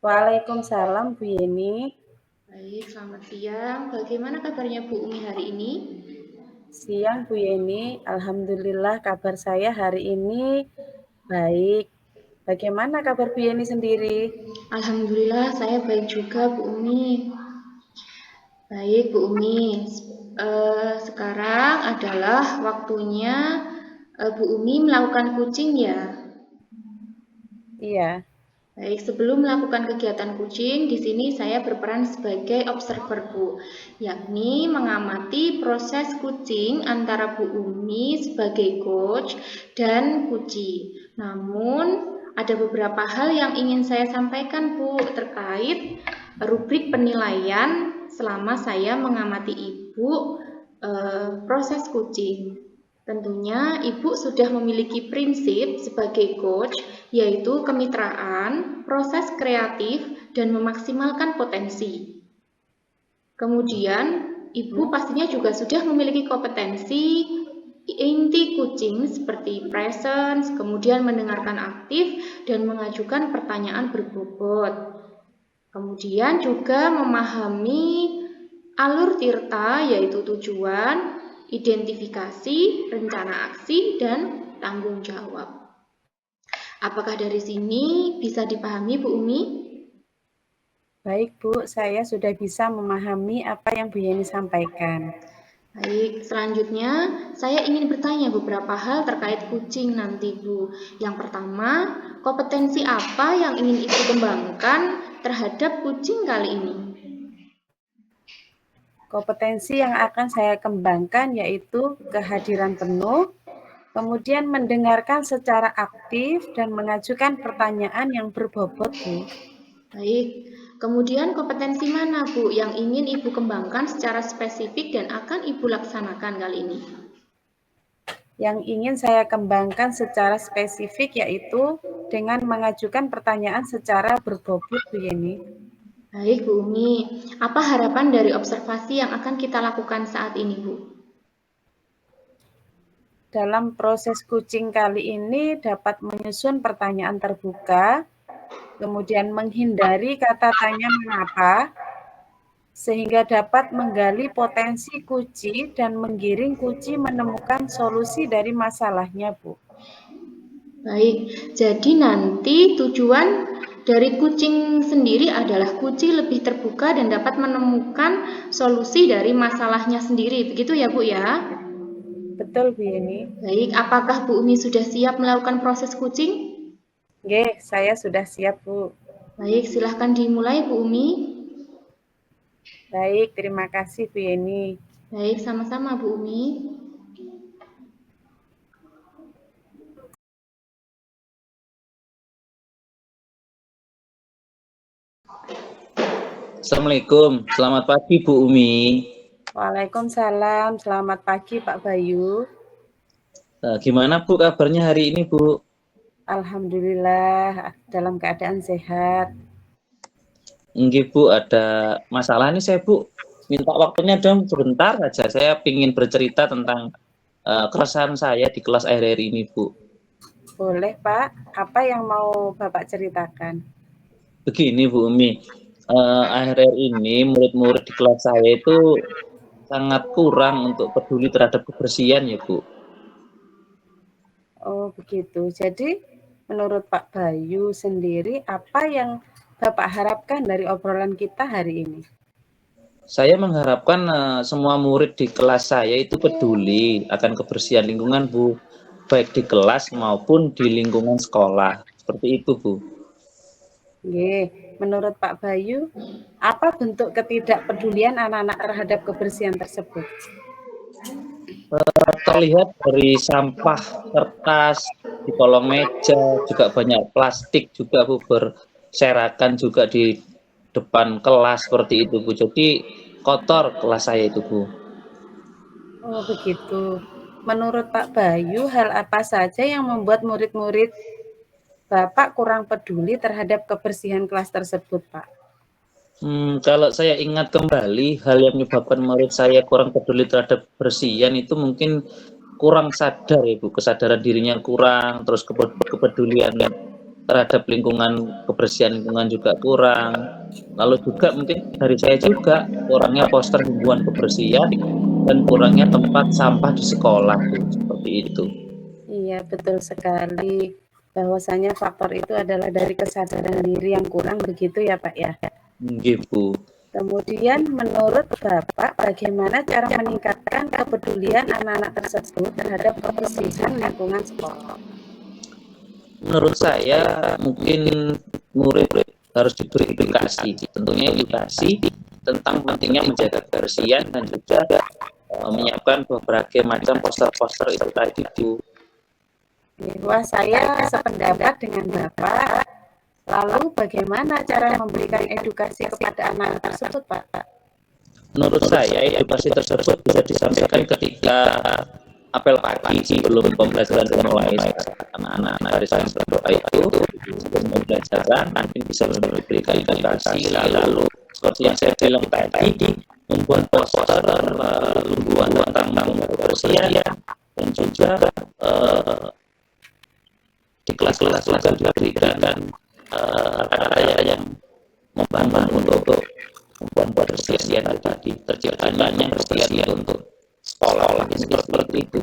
Waalaikumsalam Bu Yeni. Baik, selamat siang. Bagaimana kabarnya Bu Umi hari ini? Siang Bu Yeni, Alhamdulillah kabar saya hari ini baik. Bagaimana kabar Bu Yeni sendiri? Alhamdulillah saya baik juga Bu Umi. Baik Bu Umi, sekarang adalah waktunya Bu Umi melakukan kucing ya. Iya. Baik, sebelum melakukan kegiatan kucing, di sini saya berperan sebagai observer Bu, yakni mengamati proses kucing antara Bu Umi sebagai coach dan Kuci. Namun, ada beberapa hal yang ingin saya sampaikan Bu terkait rubrik penilaian selama saya mengamati Ibu proses kucing. Tentunya Ibu sudah memiliki prinsip sebagai coach, yaitu kemitraan, proses kreatif, dan memaksimalkan potensi. Kemudian, Ibu pastinya juga sudah memiliki kompetensi inti kucing seperti presence, kemudian mendengarkan aktif, dan mengajukan pertanyaan berbobot. Kemudian juga memahami alur tirta, yaitu tujuan, identifikasi, rencana aksi, dan tanggung jawab. Apakah dari sini bisa dipahami Bu Umi? Baik Bu, saya sudah bisa memahami apa yang Bu Yeni sampaikan. Baik, selanjutnya saya ingin bertanya beberapa hal terkait kucing nanti Bu. Yang pertama, kompetensi apa yang ingin Ibu kembangkan terhadap kucing kali ini? Kompetensi yang akan saya kembangkan yaitu kehadiran penuh, kemudian mendengarkan secara aktif dan mengajukan pertanyaan yang berbobot Bu. Baik, kemudian kompetensi mana Bu yang ingin Ibu kembangkan secara spesifik dan akan Ibu laksanakan kali ini? Yang ingin saya kembangkan secara spesifik yaitu dengan mengajukan pertanyaan secara berbobot Bu Yeni. Baik Bu Umi, apa harapan dari observasi yang akan kita lakukan saat ini Bu? Dalam proses kucing kali ini dapat menyusun pertanyaan terbuka, kemudian menghindari kata tanya mengapa, sehingga dapat menggali potensi kuci dan menggiring kuci menemukan solusi dari masalahnya, Bu. Baik, jadi nanti tujuan dari kucing sendiri adalah kucing lebih terbuka dan dapat menemukan solusi dari masalahnya sendiri, begitu ya Bu ya? Betul, Bu Yeni. Baik, apakah Bu Umi sudah siap melakukan proses kucing? Nggih, saya sudah siap, Bu. Baik, silahkan dimulai Bu Umi. Baik, terima kasih Bu Yeni. Baik, sama-sama Bu Umi. Assalamualaikum, selamat pagi Bu Umi. Waalaikumsalam, selamat pagi Pak Bayu. Gimana Bu kabarnya hari ini Bu? Alhamdulillah dalam keadaan sehat. Nggih Bu, ada masalah nih saya Bu. Minta waktunya dong sebentar aja. Saya ingin bercerita tentang keresahan saya di kelas akhir-akhir ini Bu. Boleh Pak, apa yang mau Bapak ceritakan? Begini Bu Umi, akhir-akhir ini murid-murid di kelas saya itu sangat kurang untuk peduli terhadap kebersihan ya Bu. Oh begitu, jadi menurut Pak Bayu sendiri apa yang Bapak harapkan dari obrolan kita hari ini? Saya mengharapkan semua murid di kelas saya itu peduli akan kebersihan lingkungan Bu, baik di kelas maupun di lingkungan sekolah. Seperti itu Bu. Nggih, menurut Pak Bayu, apa bentuk ketidakpedulian anak-anak terhadap kebersihan tersebut? Terlihat dari sampah kertas di kolong meja, juga banyak plastik juga Bu berserakan juga di depan kelas seperti itu Bu. Jadi kotor kelas saya itu Bu. Oh begitu. Menurut Pak Bayu, hal apa saja yang membuat murid-murid Bapak kurang peduli terhadap kebersihan kelas tersebut, Pak? Kalau saya ingat kembali, hal yang menyebabkan murid saya kurang peduli terhadap kebersihan itu mungkin kurang sadar ya Bu, kesadaran dirinya kurang, terus kepedulian terhadap lingkungan, kebersihan lingkungan juga kurang. Lalu juga mungkin dari saya juga kurangnya poster himbauan kebersihan dan kurangnya tempat sampah di sekolah, Bu, seperti itu. Iya, betul sekali. Bahwasanya faktor itu adalah dari kesadaran diri yang kurang begitu ya, Pak ya. Nggih, Bu. Kemudian menurut Bapak, bagaimana cara meningkatkan kepedulian anak-anak tersebut terhadap kebersihan lingkungan sekolah? Menurut saya mungkin murid harus diberi edukasi, tentunya edukasi tentang pentingnya menjaga kebersihan dan juga menyiapkan berbagai macam poster-poster itu tadi, Bu. Wah, saya sependapat dengan Bapak. Lalu bagaimana cara memberikan edukasi kepada anak tersebut, Pak? Menurut saya edukasi tersebut bisa disampaikan ketika apel pagi sebelum pembelajaran dimulai. Anak-anak dari saya berdoa itu sebelum pembelajaran nanti bisa memberikan edukasi, lalu seperti yang saya bilang tadi membuat poster himbauan tentang kebersihan dan juga di kelas-kelas juga diberikan kata-kata yang membantu untuk membuat kebersihan tadi, terciptanya kebersihan untuk sekolah seperti itu.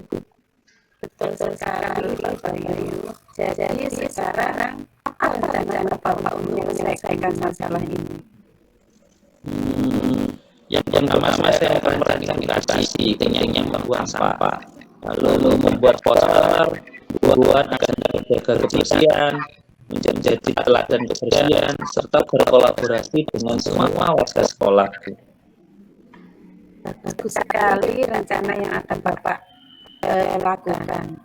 Betul sekali, Pak Bayu. Jadi sekarang apa rencana Bapak untuk menyelesaikan masalah ini? Yang pertama saya akan mengedukasi pentingnya membuang sampah, lalu membuat poster buat agar menjaga kebersihan, menjadi teladan kebersihan, serta berkolaborasi dengan semua warga sekolah. Bagus sekali rencana yang akan Bapak lakukan.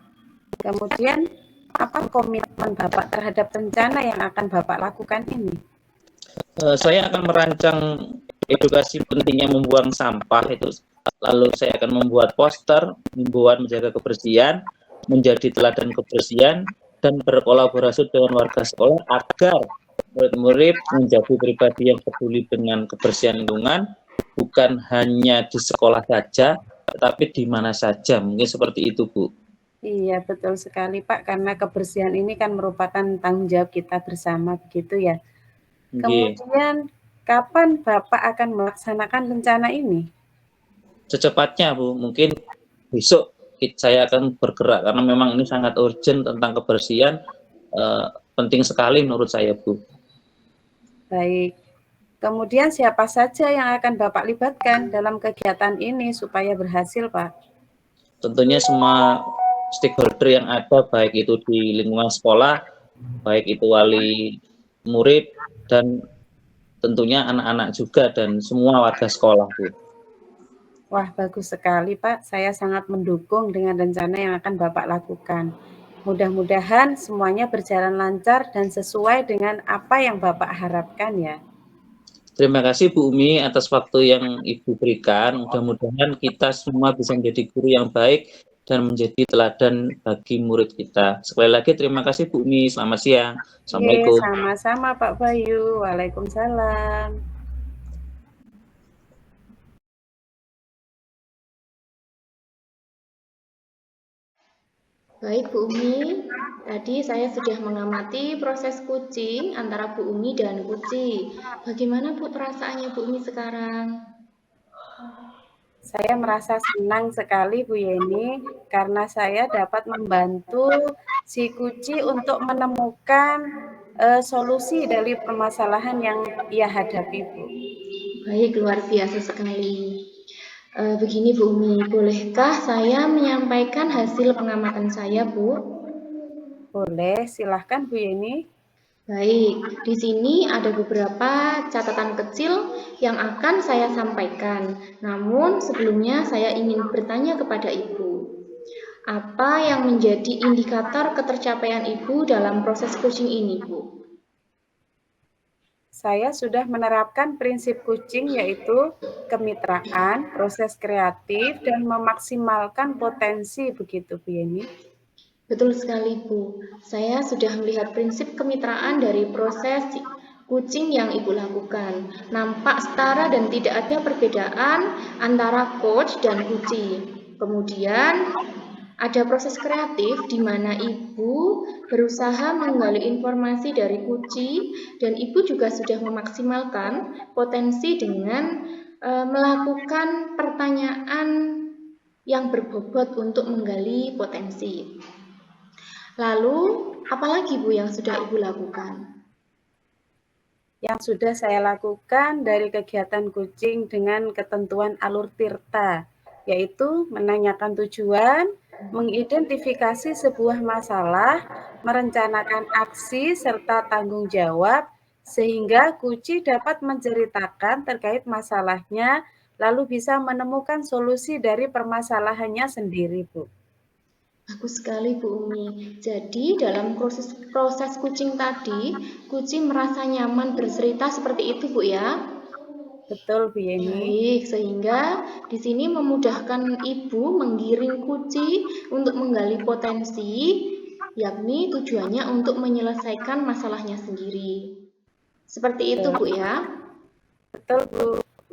Kemudian, apa komitmen Bapak terhadap rencana yang akan Bapak lakukan ini? Saya akan merancang edukasi pentingnya membuang sampah itu, lalu saya akan membuat poster himbauan menjaga kebersihan, menjadi teladan kebersihan, dan berkolaborasi dengan warga sekolah agar murid-murid menjadi pribadi yang peduli dengan kebersihan lingkungan, bukan hanya di sekolah saja, tetapi di mana saja. Mungkin seperti itu, Bu. Iya, betul sekali, Pak, karena kebersihan ini kan merupakan tanggung jawab kita bersama, begitu ya. Kemudian, kapan Bapak akan melaksanakan rencana ini? Secepatnya, Bu. Mungkin besok saya akan bergerak karena memang ini sangat urgent tentang kebersihan, penting sekali menurut saya, Bu. Baik. Kemudian siapa saja yang akan Bapak libatkan dalam kegiatan ini supaya berhasil, Pak? Tentunya semua stakeholder yang ada, baik itu di lingkungan sekolah, baik itu wali murid, dan tentunya anak-anak juga, dan semua warga sekolah, Bu. Wah, bagus sekali, Pak. Saya sangat mendukung dengan rencana yang akan Bapak lakukan. Mudah-mudahan semuanya berjalan lancar dan sesuai dengan apa yang Bapak harapkan ya. Terima kasih Bu Umi atas waktu yang Ibu berikan. Mudah-mudahan kita semua bisa menjadi guru yang baik dan menjadi teladan bagi murid kita. Sekali lagi terima kasih Bu Umi. Selamat siang. Assalamualaikum. Sama-sama Pak Bayu. Waalaikumsalam. Baik Bu Umi, tadi saya sudah mengamati proses kucing antara Bu Umi dan Kuci. Bagaimana Bu perasaannya Bu Umi sekarang? Saya merasa senang sekali Bu Yeni karena saya dapat membantu si Kuci untuk menemukan solusi dari permasalahan yang ia hadapi Bu. Baik, luar biasa sekali. Begini Bu Umi, bolehkah saya menyampaikan hasil pengamatan saya Bu? Boleh, silahkan Bu Yeni. Baik, di sini ada beberapa catatan kecil yang akan saya sampaikan. Namun sebelumnya saya ingin bertanya kepada Ibu. Apa yang menjadi indikator ketercapaian Ibu dalam proses coaching ini, Bu? Saya sudah menerapkan prinsip coaching yaitu kemitraan, proses kreatif, dan memaksimalkan potensi begitu Bu Yeni. Betul sekali Bu, saya sudah melihat prinsip kemitraan dari proses coaching yang Ibu lakukan. Nampak setara dan tidak ada perbedaan antara coach dan coaching. Kemudian Ada proses kreatif di mana Ibu berusaha menggali informasi dari Kuci dan Ibu juga sudah memaksimalkan potensi dengan melakukan pertanyaan yang berbobot untuk menggali potensi. Lalu, apalagi Bu yang sudah Ibu lakukan? Yang sudah saya lakukan dari kegiatan kucing dengan ketentuan alur tirta, yaitu menanyakan tujuan, mengidentifikasi sebuah masalah, merencanakan aksi, serta tanggung jawab, sehingga kucing dapat menceritakan terkait masalahnya, lalu bisa menemukan solusi dari permasalahannya sendiri, Bu. Bagus sekali Bu Umi. Jadi dalam proses kucing tadi, kucing merasa nyaman bercerita seperti itu Bu ya? Betul, Bu Yeni. Baik, sehingga di sini memudahkan Ibu menggiring kucing untuk menggali potensi, yakni tujuannya untuk menyelesaikan masalahnya sendiri. Seperti itu Bu ya? Betul, Bu.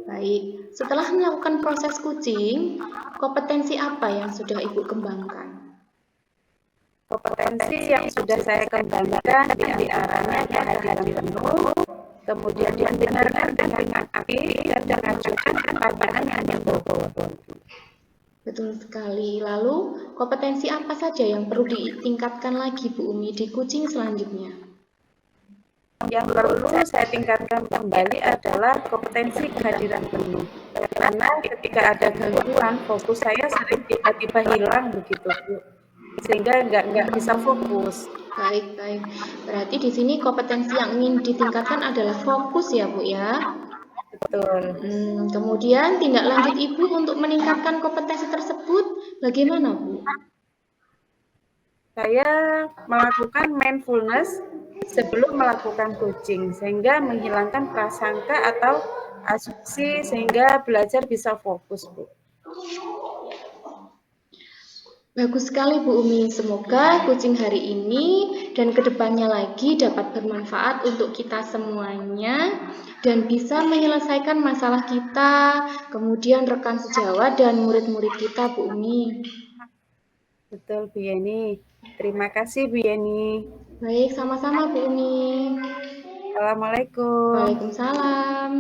Baik, setelah melakukan proses kucing, kompetensi apa yang sudah Ibu kembangkan? Kompetensi yang sudah saya kembangkan diantaranya kehadiran penuh, kemudian mendengarkan dengan aktif dan mengajukan pertanyaan yang berbobot. Betul sekali. Lalu, kompetensi apa saja yang perlu ditingkatkan lagi Bu Umi di kucing selanjutnya? Yang perlu saya tingkatkan kembali adalah kompetensi kehadiran penuh. Karena ketika ada gangguan, fokus saya sering tiba-tiba hilang begitu, Bu. Sehingga nggak bisa fokus. Baik, baik. Berarti di sini kompetensi yang ingin ditingkatkan adalah fokus ya, Bu ya? Betul. Kemudian tindak lanjut Ibu untuk meningkatkan kompetensi tersebut bagaimana, Bu? Saya melakukan mindfulness sebelum melakukan coaching, sehingga menghilangkan prasangka atau asumsi, sehingga belajar bisa fokus, Bu. Bagus sekali Bu Umi, semoga kucing hari ini dan kedepannya lagi dapat bermanfaat untuk kita semuanya dan bisa menyelesaikan masalah kita, kemudian rekan sejawat dan murid-murid kita Bu Umi. Betul Bu Yeni, terima kasih Bu Yeni. Baik, sama-sama Bu Umi. Assalamualaikum. Waalaikumsalam.